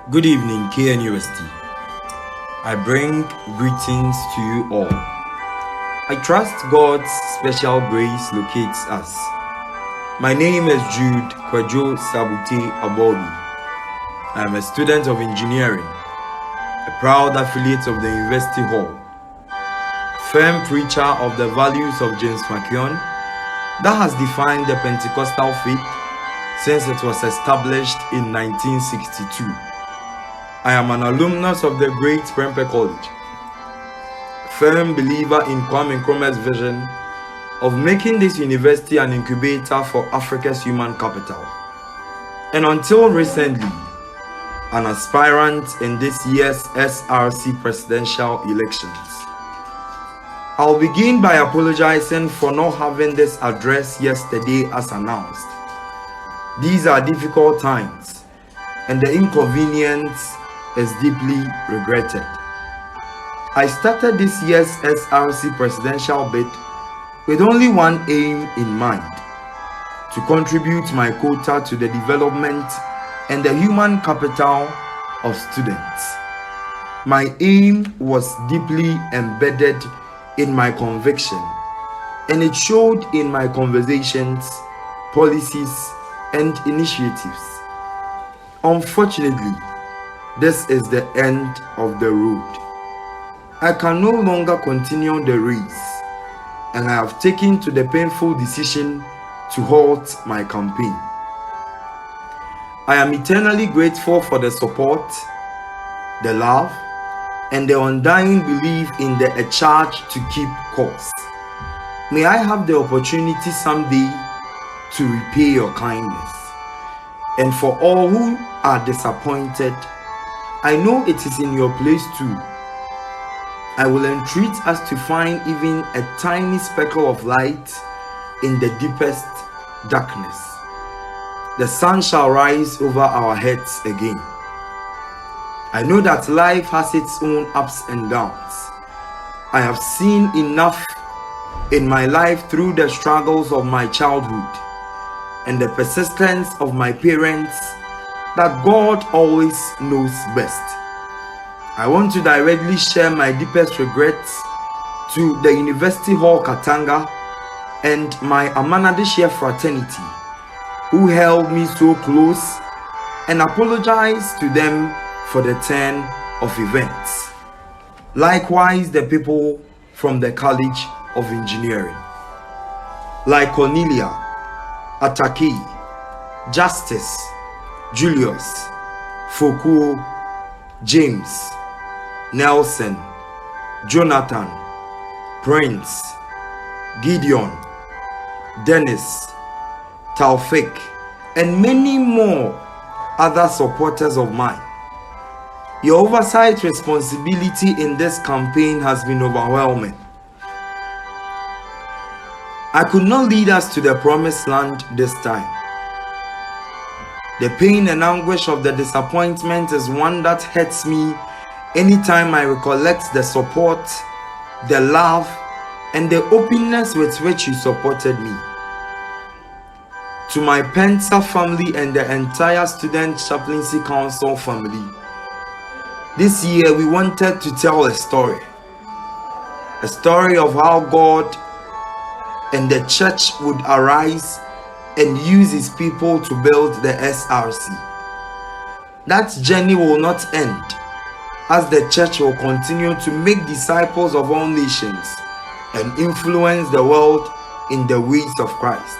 Good evening, KNUST. I bring greetings to you all. I trust God's special grace locates us. My name is Jude Sabutey. I am a student of engineering, a proud affiliate of the University Hall, firm preacher of the values of James Makion that has defined the Pentecostal faith since it was established in 1962. I am an alumnus of the great Prempeh College, firm believer in Kwame Nkrumah's vision of making this university an incubator for Africa's human capital, and until recently, an aspirant in this year's SRC presidential elections. I'll begin by apologizing for not having this address yesterday as announced. These are difficult times, and the inconvenience is deeply regretted. I started this year's SRC presidential bid with only one aim in mind: to contribute my quota to the development and the human capital of students. My aim was deeply embedded in my conviction, and it showed in my conversations, policies, and initiatives. Unfortunately, this is the end of the road. I can no longer continue the race, and I have taken to the painful decision to halt my campaign. I am eternally grateful for the support, the love, and the undying belief in a charge to keep course. May I have the opportunity someday to repay your kindness. And for all who are disappointed, I know it is in your place too. I will entreat us to find even a tiny speckle of light in the deepest darkness. The sun shall rise over our heads again. I know that life has its own ups and downs. I have seen enough in my life through the struggles of my childhood and the persistence of my parents that God always knows best. I want to directly share my deepest regrets to the University Hall Katanga and my Amanadeshia fraternity, who held me so close, and apologize to them for the turn of events. Likewise, the people from the College of Engineering, like Cornelia, Ataki, Justice, Julius, Foucault, James, Nelson, Jonathan, Prince, Gideon, Dennis, Taufik, and many more other supporters of mine. Your oversight responsibility in this campaign has been overwhelming. I could not lead us to the promised land this time. The pain and anguish of the disappointment is one that hurts me anytime I recollect the support, the love, and the openness with which you supported me. To my Pensa family and the entire Student Chaplaincy Council family, this year we wanted to tell a story of how God and the church would arise and use his people to build the SRC. That journey will not end, as the church will continue to make disciples of all nations and influence the world in the ways of Christ.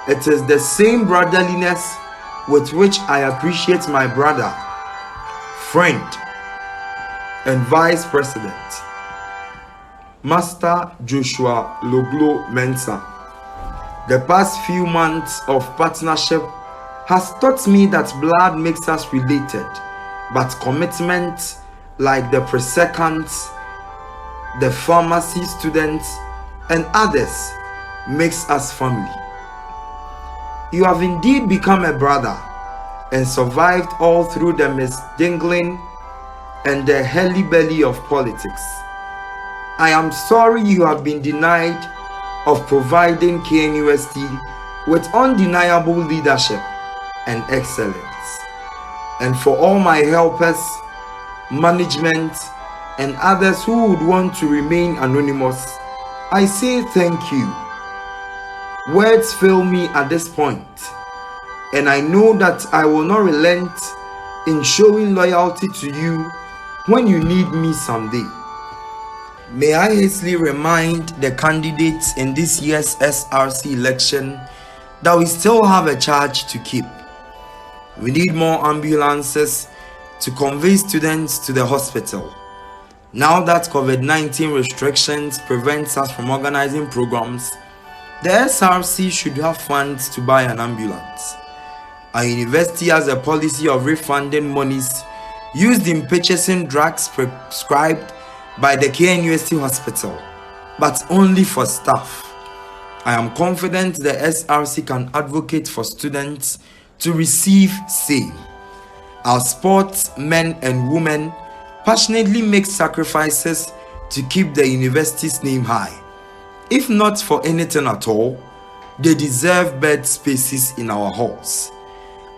It is the same brotherliness with which I appreciate my brother, friend, and vice president, Master Joshua Loblo Mensah. The past few months of partnership has taught me that blood makes us related, but commitment, like the pre-secants, the pharmacy students, and others, makes us family. You have indeed become a brother and survived all through the misdingling and the hurly-burly of politics. I am sorry you have been denied of providing KNUST with undeniable leadership and excellence. And for all my helpers, management, and others who would want to remain anonymous, I say thank you. Words fail me at this point, and I know that I will not relent in showing loyalty to you when you need me someday. May I hastily remind the candidates in this year's SRC election that we still have a charge to keep. We need more ambulances to convey students to the hospital. Now that COVID-19 restrictions prevent us from organizing programs, the SRC should have funds to buy an ambulance. Our university has a policy of refunding monies used in purchasing drugs prescribed by the KNUST hospital, but only for staff. I am confident the SRC can advocate for students to receive same. Our sportsmen and women passionately make sacrifices to keep the university's name high. If not for anything at all, they deserve bed spaces in our halls.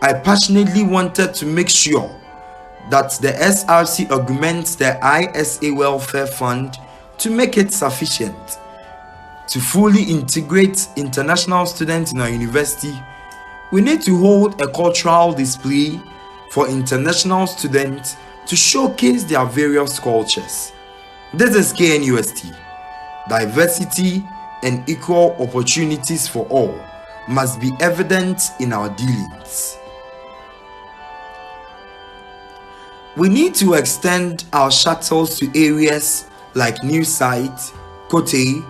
I passionately wanted to make sure that the SRC augments the ISA Welfare Fund to make it sufficient. To fully integrate international students in our university, we need to hold a cultural display for international students to showcase their various cultures. This is KNUST. Diversity and equal opportunities for all must be evident in our dealings. We need to extend our shuttles to areas like New Site, Kote,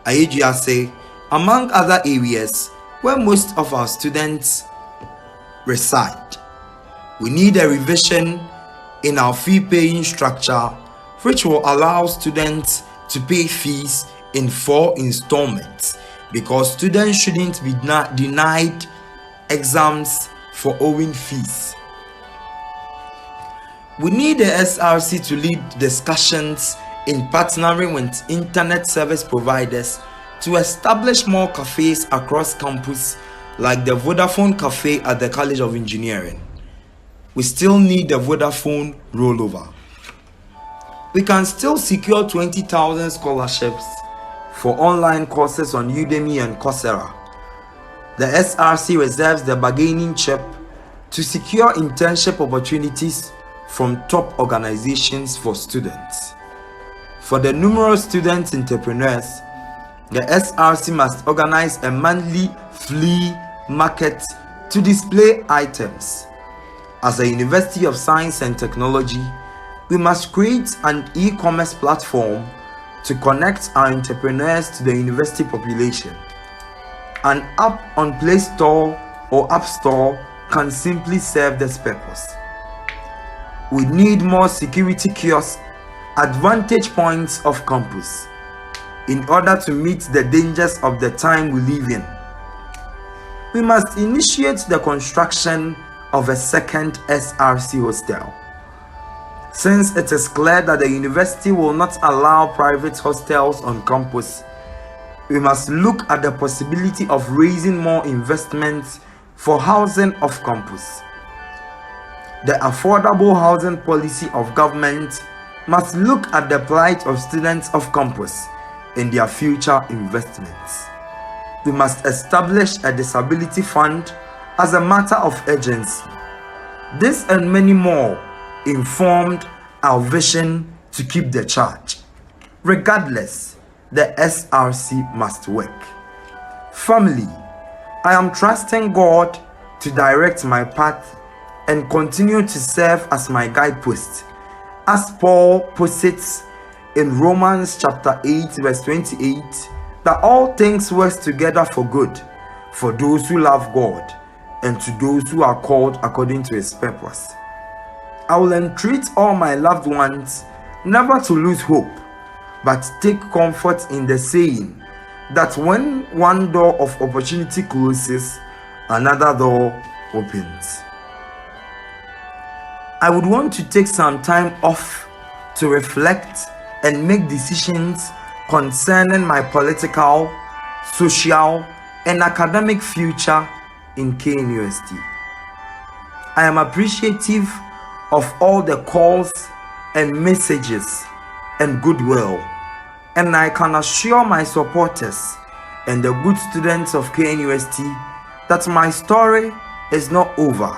Ayeduase, among other areas where most of our students reside. We need a revision in our fee-paying structure, which will allow students to pay fees in 4 installments, because students shouldn't be denied exams for owing fees. We need the SRC to lead discussions in partnering with internet service providers to establish more cafes across campus, like the Vodafone Cafe at the College of Engineering. We still need the Vodafone rollover. We can still secure 20,000 scholarships for online courses on Udemy and Coursera. The SRC reserves the bargaining chip to secure internship opportunities from top organizations for students. For the numerous student entrepreneurs, the SRC must organize a monthly flea market to display items. As a University of Science and Technology, we must create an e-commerce platform to connect our entrepreneurs to the university population. An app on Play Store or App Store can simply serve this purpose. We need more security kiosks at vantage points of campus in order to meet the dangers of the time we live in. We must initiate the construction of a second SRC hostel. Since it is clear that the university will not allow private hostels on campus, we must look at the possibility of raising more investments for housing off campus. The affordable housing policy of government must look at the plight of students off campus and their future investments. We must establish a disability fund as a matter of urgency. This and many more informed our vision to keep the charge. Regardless, the SRC must work. Family, I am trusting God to direct my path and continue to serve as my guidepost. As Paul puts it in Romans chapter 8 verse 28, that all things work together for good for those who love God and to those who are called according to his purpose. I will entreat all my loved ones never to lose hope, but take comfort in the saying that when one door of opportunity closes, another door opens. I would want to take some time off to reflect and make decisions concerning my political, social, and academic future in KNUST. I am appreciative of all the calls and messages and goodwill. And I can assure my supporters and the good students of KNUST that my story is not over,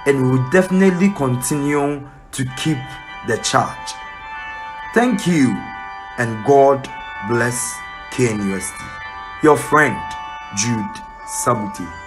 and we will definitely continue to keep the charge. Thank you, and God bless KNUST. Your friend, Jude Sabutey.